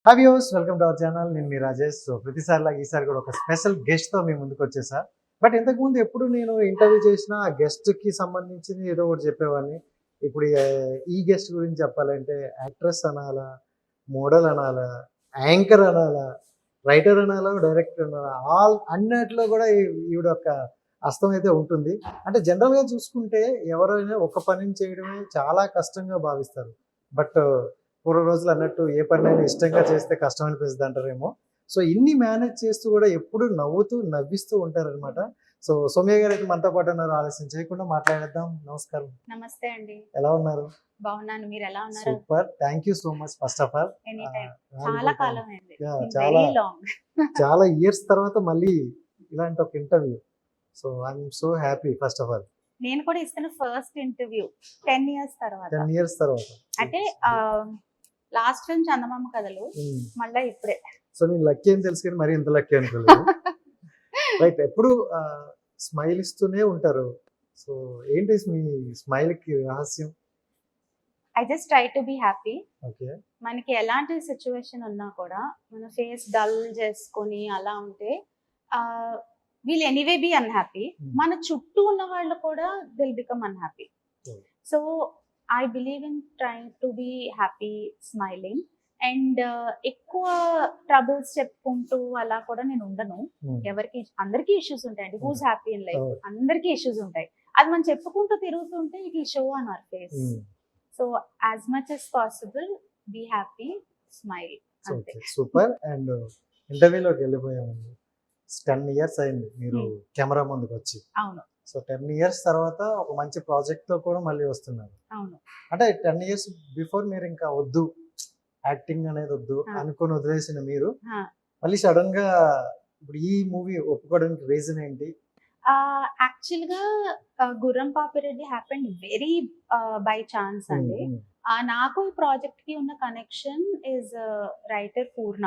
Hi viewers, welcome to our channel. నేను మీ Rajesh. So ప్రతిసారిలాగా ఈసారి కూడా ఒక స్పెషల్ గెస్ట్తో మీ ముందుకు వచ్చేసా. బట్ ఇంతకుముందు ఎప్పుడు నేను ఇంటర్వ్యూ చేసిన ఆ గెస్ట్కి సంబంధించింది ఏదో ఒకటి చెప్పేవాడిని. ఇప్పుడు ఈ గెస్ట్ గురించి చెప్పాలంటే యాక్ట్రెస్ అనాలా, మోడల్ అనాలా, యాంకర్ అనాలా, రైటర్ అనాలా, డైరెక్టర్ అనాలా, అన్నిట్లో కూడా ఈవిడ ఒక హస్తం అయితే ఉంటుంది. అంటే జనరల్గా చూసుకుంటే ఎవరైనా ఒక పనిని చేయడమే చాలా కష్టంగా భావిస్తారు. బట్ పూర్వ రోజులు అన్నట్టు ఏ పనినైనా ఇష్టంగా చేస్తే కష్టం అనిపిస్తుంది అంటారేమో. సో ఇన్ని మేనేజ్ చేస్తూ కూడా ఎప్పుడు నవ్వుతూ నవ్విస్తూ ఉంటారనమాట. సో సౌమ్య గారు అయితే మనతో పాటు ఉన్నారు. ఆలస్యం చేయకుండా మాట్లాడేద్దాం. నమస్కారం. నమస్తే అండి. ఎలా ఉన్నారు? బాగున్నాను. మీరు ఎలా ఉన్నారు? Super. Thank you so much first of all. Any time. చాలా కాలం అయింది. చాలా వెరీ లాంగ్. చాలా ఇయర్స్ తర్వాత మళ్ళీ ఇలాంటి ఒక interview. So I'm so happy first of all. నేను కూడా ఇస్తున్న ఫస్ట్ ఇంటర్వ్యూ 10 ఇయర్స్ తర్వాత. 10 ఇయర్స్ తర్వాత. అంటే లాస్ట్ టైం చందమామ కథలు, మళ్ళీ ఇప్పుడే. సో నేను లక్కీ అని తెలుసు కానీ మరి ఇంత లక్కీ అనుకోలేదు. రైట్. ఎప్పుడు స్మైల్ ఇస్తూనే ఉంటారు. సో ఏంటి మీ స్మైల్ కి రహస్యం? I just try to be happy. Okay. మనకి ఎలాంటి సిచ్యువేషన్ ఉన్నా కూడా మన ఫేస్ డల్ చేసుకొని అలా ఉంటే వీల్ ఎనీవే బి అన్హ్యాపీ. మన చుట్టూ ఉన్న వాళ్ళు కూడా they'll become unhappy. So I believe in trying to be happy, smiling. And ఎక్కువ ట్రబుల్స్ చెప్పుకుంటూ అలా కూడా నేను ఉండను. ఎవరికి అందరికీ ఇష్యూస్ ఉంటాయండి. హూస్ హ్యాపీ ఇన్ లైఫ్, అందరికీ ఇష్యూస్ ఉంటాయి. అది మనం చెప్పుకుంటూ తిరుగుతుంటే it will show on our face. So as much as possible be happy, smile. Super. And ఇంటర్వ్యూలోకి వెళ్ళిపోయామండి. 10 ఇయర్స్ అయింది మీరు కెమెరా ముందుకు వచ్చి. అవును. సో 10 ఇయర్స్ తర్వాత ఒక మంచి ప్రాజెక్ట్ తో కూడా మళ్ళీ వస్తున్నారు. అవును. అంటే 10 ఇయర్స్ బిఫోర్ మీరు ఇంకా వద్దు, యాక్టింగ్ అనేది వద్దు అనుకుని వదిలేసిన మీరు మళ్ళీ సడన్ గా ఇప్పుడు ఈ మూవీ ఒప్పుకోవడానికి రీజన్ ఏంటి? యాక్చువల్ గా Gurram Papireddy happened very by chance అండి. నాకు ఈ ప్రాజెక్ట్ కి ఉన్న connection is writer Purna.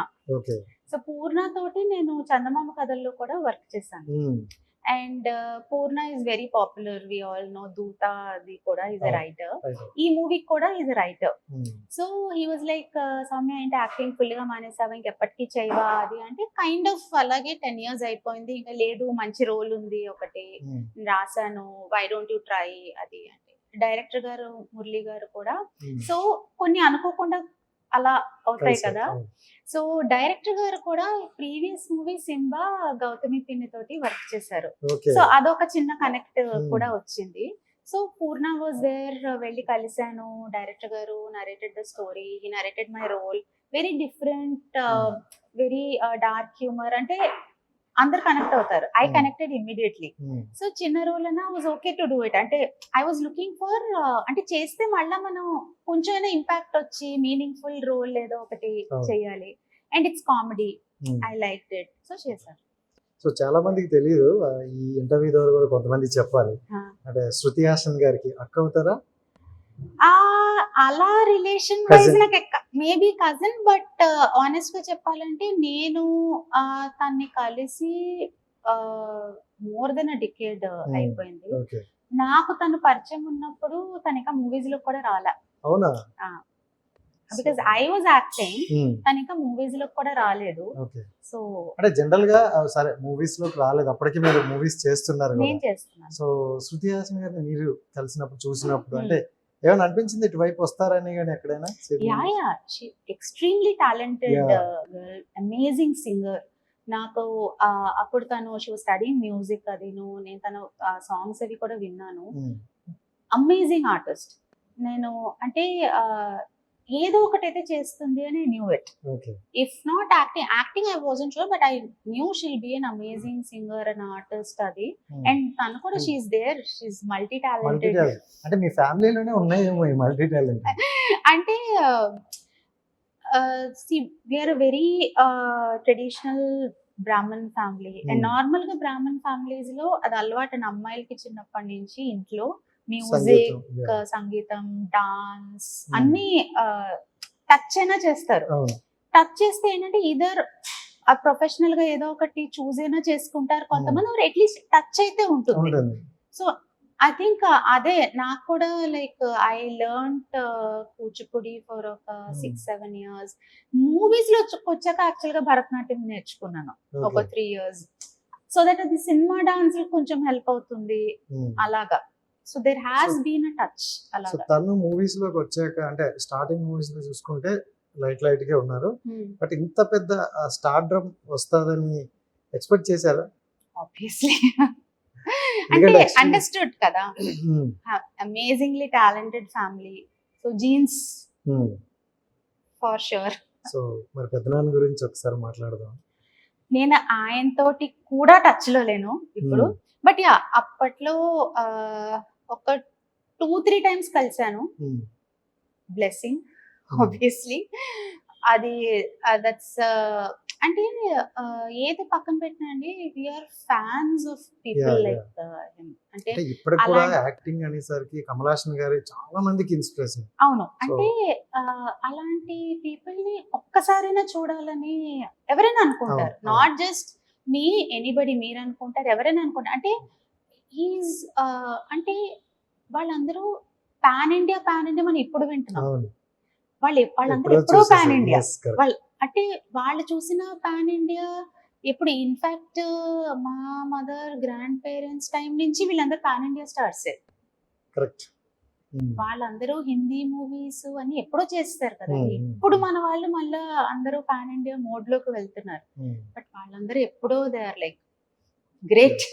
So Purna తోటి నేను చందమామ కథల్లో కూడా వర్క్ చేశాను. And Purna is very popular, we all know. Dhootha అది కూడా ఈజ్ ఎ రైటర్. ఈ మూవీ కూడా is a writer. So he was like, Soumya ఏంటి యాక్టింగ్ ఫుల్ గా మానేసావా, ఇంకెప్పటికీ చేయవా అది అంటే, కైండ్ ఆఫ్ అలాగే 10 ఇయర్స్ అయిపోయింది. ఇంకా లేదు, మంచి రోల్ ఉంది ఒకటి రాశాను, వై డోంట్ యూ ట్రై అది అంటే. డైరెక్టర్ గారు మురళి గారు కూడా, సో కొన్ని అనుకోకుండా అలా అవుతాయి కదా. సో డైరెక్టర్ గారు కూడా ప్రీవియస్ మూవీ సింబా గౌతమి పిన్ని తోటి వర్క్ చేశారు. సో అదొక చిన్న కనెక్ట్ కూడా వచ్చింది. సో పూర్ణ వాజ్ దేర్, వెళ్ళి కలిశాను. డైరెక్టర్ గారు narrated the story, he narrated my role. Very different, very dark humour. అంటే అందరు కనెక్ట్ అవుతారు. I connected immediately. సో చిన్న రోల్ అన్నా was okay to do it. అంటే ఐ వాజ్ లుకింగ్ ఫర్, అంటే చేస్తే మళ్ళీ మనం కొంచెం ఇంపాక్ట్ వచ్చి మీనింగ్ఫుల్ రోల్ ఏదో ఒకటి చేయాలి. And it's comedy, I like it. So చేశాను. సో చాలా మందికి తెలియదు, ఈ ఇంటర్వ్యూ ద్వారా కూడా కొంతమంది చెప్పాలి. అంటే శృతి హాసన్ గారికి అక్క అవుతారా? అలా రిలేషన్ వైజ్ నాకు మేబీ కజిన్. బట్ ఆనెస్ట్ గా చెప్పాలంటే నేను తన్ని కలిసి మోర్ దెన్ అ డికేడ్ అయిపోయింది. నాకు తను పరిచయం ఉన్నప్పుడు తను ఇంకా మూవీస్ లో కూడా రాలే. అవునా? బికాజ్ ఐ వాజ్ యాక్టింగ్, తను ఇంకా మూవీస్ లో కూడా రాలేదు. సో అంటే జనరల్ గా సరే మూవీస్ లోకి రాలేదు, అప్పటికి మీరు మూవీస్ చేస్తున్నారు. నేను చేస్తున్నాను. సో శృతి హాసన్ గారిని మీరు కలిసినప్పుడు చూసినప్పుడు అంటే ఏమైనా అనిపించింది ఇటువైపు వస్తారని? కానీ ఎక్కడైనా extremely talented girl, amazing singer. నాకు అప్పుడు తను షీ వాజ్ స్టడీయింగ్ మ్యూజిక్, అది నేను తన సాంగ్స్ అవి కూడా విన్నాను. Amazing artist. నేను అంటే ఏదో ఒకటైతే చేస్తుంది అని knew it. If not acting I wasn't sure, but I knew she'll be an amazing singer and artist అది. అండ్ తను కూడా she's there, she's multi talented. అంటే మీ ఫ్యామిలీలోనే ఉన్నాయేమో ఈ మల్టీ టాలెంట్. అంటే we are very traditional Brahmin family. And normal గా బ్రాహ్మణ్ ఫ్యామిలీస్ లో అది అలవాటు, అమ్మాయిలకి చిన్నప్పటి నుంచి ఇంట్లో మ్యూజిక్, సంగీతం, డాన్స్ అన్ని టచ్ అయినా చేస్తారు. టచ్ చేస్తే ఏంటంటే ఇదర్ ప్రొఫెషనల్ గా ఏదో ఒకటి చూస్ అయినా చేసుకుంటారు కొంతమంది, అట్లీస్ట్ టచ్ అయితే ఉంటుంది. సో ఐ థింక్ అదే నాకు కూడా like I learned Kuchipudi for ఒక 6-7 ఇయర్స్. మూవీస్ లో వచ్చాక యాక్చువల్ గా భరతనాట్యం నేర్చుకున్నాను ఒక ఓకే 3 ఇయర్స్. సో దట్ అది సినిమా డాన్స్ కొంచెం హెల్ప్ అవుతుంది అలాగా. So there has been a touch so అలాగా. తను మూవీస్ లోకి వచ్చాక అంటే స్టార్టింగ్ మూవీస్ లో చూసుకుంటే లైట్ గా ఉన్నారు, బట్ ఇంత పెద్ద స్టార్డమ్ వస్తుందని ఎక్స్పెక్ట్ చేశారా? ఆబ్వియస్లీ అంటే ఎందుకంటే actually- అండర్స్టూడ్ కదా, amazingly talented family. So jeans for sure. So మరి పెద్దనాన్న గురించి ఒకసారి మాట్లాడదాం. నేను ఆయనతోటి కూడా టచ్ లో లేను ఇప్పుడు, బట్ యా అప్పట్లో ఒక 2-3 టైమ్స్ కలిసాను. Blessing obviously. అది దట్స్ అంటే ఏది పక్కన పెట్టినండి, we're fans of people Yeah, like him. అంటే అంటే ఇప్పటికి కూడా అలాంటి- యాక్టింగ్ అనేసరికి కమల్ హాసన్ గారి చాలా మందికి ఇన్స్పిరేషన్. అవును, అంటే అలాంటి పీపుల్ ని ఒక్కసారైనా చూడాలని ఎవరైనా అనుకుంటారు. అవును, నాట్ జస్ట్ మీ ఎనీబడి, మీరు అనుకుంటారు, ఎవరైనా అనుకుంటారు. అంటే ఈజ్ అంటే వాళ్ళందరూ పాన్ ఇండియా మనం ఇప్పుడు వింటున్నాం. అవును, వాళ్ళందరూ ఎప్పుడో ఎప్పుడో పాన్ చూసేసాం. ఇండియా. Yes, correct. వాళ్ళు అంటే వాళ్ళు చూసిన పాన్ ఇండియా ఇప్పుడు ఇన్ఫాక్ట్ మా మదర్ గ్రాండ్ పేరెంట్స్ టైం నుంచి వీళ్ళందరూ పాన్ ఇండియా స్టార్స్. కరెక్ట్. వాళ్ళందరూ హిందీ మూవీస్ అని ఎప్పుడో చేస్తారు కదా. Hmm. ఇప్పుడు మన వాళ్ళు మళ్ళా అందరూ పాన్ ఇండియా మోడ్ లోకి వెళ్తున్నారు. బట్ వాళ్ళందరూ ఎప్పుడో దే ఆర్ లైక్ గ్రేట్.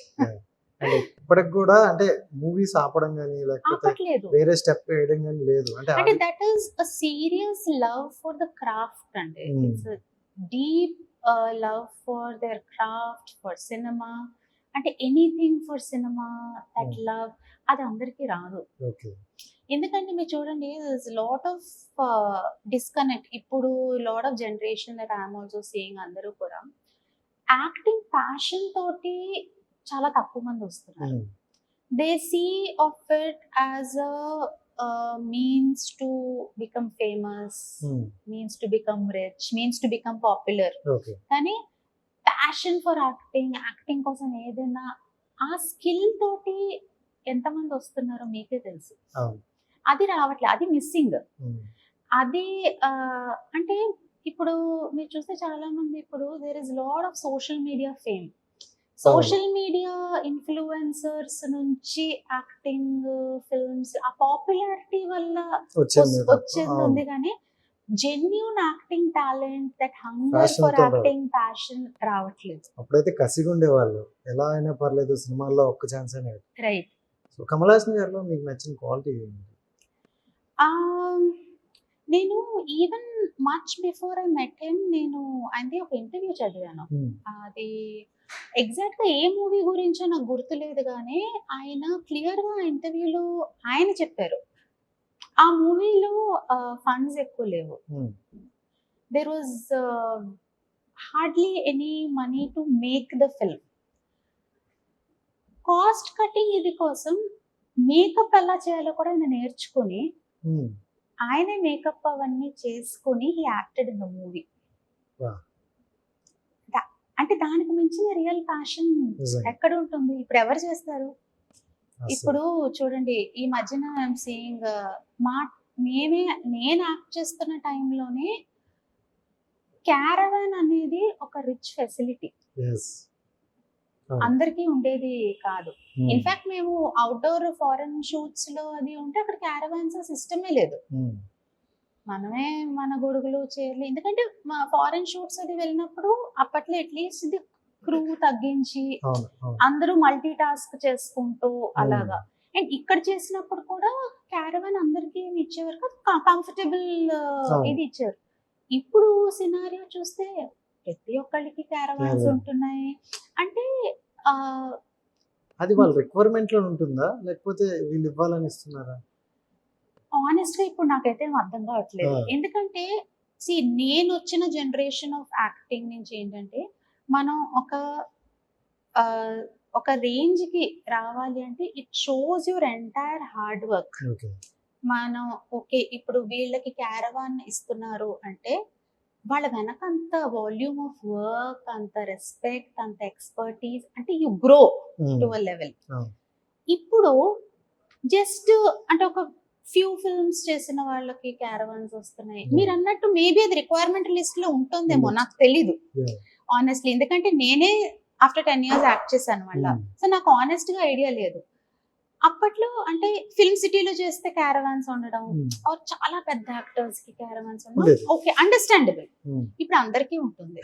అంటే ఇప్పటికి కూడా అంటే మూవీస్ ఆపడం కానీ లేకపోతే ఆపట్లేదు. వేరే స్టెప్ వేయడం కానీ లేదు. అంటే అంటే that is a serious love for the craft అండి. It's deep love for their craft, for cinema. అంటే anything for cinema, that love అది అందరికీ రాదు. ఓకే. ఎందుకంటే మీరు చూడండి, లాట్ ఆఫ్ డిస్కనెక్ట్. ఇప్పుడు lot of generation that I'm also seeing, అందరూ కూడా యాక్టింగ్ ప్యాషన్ తోటి చాలా తక్కువ మంది వస్తున్నారు. They see of it as a means to become famous, means to become rich, means to become popular. Okay. కానీ passion for acting కోసం ఏదైనా ఆ స్కిల్ తోటి ఎంతమంది వస్తున్నారో మీకే తెలుసు. అవును. అది రావట్లేదు, అది మిస్సింగ్. అది అంటే ఇప్పుడు మీరు చూస్తే చాలా మంది ఇప్పుడు there is lot of social media fame. Social media influencers నుంచి యాక్టింగ్, ఫిల్మ్స్ ఆ పాపులారిటీ వల్ల వచ్చేది ఉంది, కానీ genuine acting talent, that hunger Passion for తో యాక్టింగ్ ప్యాషన్ రావట్లేదు. అప్పుడైతే కసిగా ఉండేవాళ్ళు, ఎలా అయినా పర్లేదు సినిమాల్లో ఒక్క ఛాన్స్ అయినా. రైట్. సో కమల్ హాసన్ గారిలో మీకు నచ్చిన క్వాలిటీ ఏంటి? నేను even much before I met him, నేను ఆయనది ఒక ఇంటర్వ్యూ చదివాను. అది ఎగ్జాక్ట్ గా ఏ మూవీ గురించో నాకు గుర్తులేదు, కానీ ఆయన క్లియర్ గా ఇంటర్వ్యూలో ఆయన చెప్పారు ఆ మూవీలో ఫండ్స్ ఎక్కువ లేవు. There was hardly any money to make the film. Cost cutting ఇది కోసం మేకప్ ఎలా చేయాలో కూడా ఆయన నేర్చుకుని ఆయనే మేకప్ అవన్నీ చేసుకుని he acted in the movie. అంటే దానికి మించిన రియల్ ప్యాషన్ ఎక్కడ ఉంటుంది? ఇప్పుడు ఎవరు చేస్తారు? ఇప్పుడు చూడండి, ఈ మధ్యన ఐఎమ్ సీయింగ్ నేను యాక్ట్ చేస్తున్న టైంలోనే క్యారవాన్ అనేది ఒక రిచ్ ఫెసిలిటీ, అందరికీ ఉండేది కాదు. ఇన్ఫాక్ట్ మేము అవుట్డోర్ ఫారెన్ షూట్స్ లో అది ఉంటే అక్కడ క్యారవాన్స్ సిస్టమే లేదు. మనమే మన గొడుగులు చీరలు, ఎందుకంటే మా ఫారెన్ షూట్స్ అది వెళ్ళినప్పుడు అప్పట్లో అట్లీస్ట్ ఇది క్రూ తగ్గించి అందరూ మల్టీ టాస్క్ చేసుకుంటూ అలాగా. అండ్ ఇక్కడ చేసినప్పుడు కూడా క్యారవాన్ అందరికి ఇచ్చేవారు కదా, కంఫర్టబుల్ ఇది ఇచ్చారు. ఇప్పుడు సినారియో చూస్తే ప్రతి ఒక్కళ్ళకి క్యారవాన్స్ ఉంటున్నాయి. అంటే అది వాళ్ళ రిక్వైర్మెంట్ లో ఉంటుందా లేకపోతే వీళ్ళు ఇవ్వాలని ఇస్తున్నారా? ఆనెస్ట్ గా ఇప్పుడు నాకైతే అర్థం కావట్లేదు. ఎందుకంటే నేను వచ్చిన జనరేషన్ ఆఫ్ యాక్టింగ్ నుంచి ఏంటంటే, మనం ఒక రేంజ్ కి రావాలి అంటే it shows your entire hard work. మనం ఓకే ఇప్పుడు వీళ్ళకి క్యారవాన్ ఇస్తున్నారు అంటే వాళ్ళ వెనక అంత వాల్యూమ్ ఆఫ్ వర్క్, అంత రెస్పెక్ట్, అంత ఎక్స్పర్టీస్, అంటే you grow to a level. ఇప్పుడు జస్ట్ అంటే ఒక ఫ్యూ ఫిల్మ్స్ చేసిన వాళ్ళకి క్యారవాన్స్ వస్తున్నాయి. Yeah. మీరు అన్నట్టు మేబీ అది రిక్వైర్మెంట్ లిస్ట్ లో ఉంటుందేమో, ఉండొచ్చు. నాకు తెలీదు Yeah. ఆనెస్ట్లీ. ఎందుకంటే నేనే ఆఫ్టర్ 10 years యాక్ట్ చేశాను మళ్ళా. Mm. సో నాకు ఆనెస్ట్ గా ఐడియా లేదు. అప్పట్లో అంటే ఫిల్మ్ సిటీలో చేస్తే క్యారవాన్స్ ఉండడం, Mm. or చాలా పెద్ద యాక్టర్స్ కి క్యారవాన్స్ ఉండడం, ఉండేది. Okay understandable. Mm. ఇప్పుడు అందరికీ ఉంటుంది.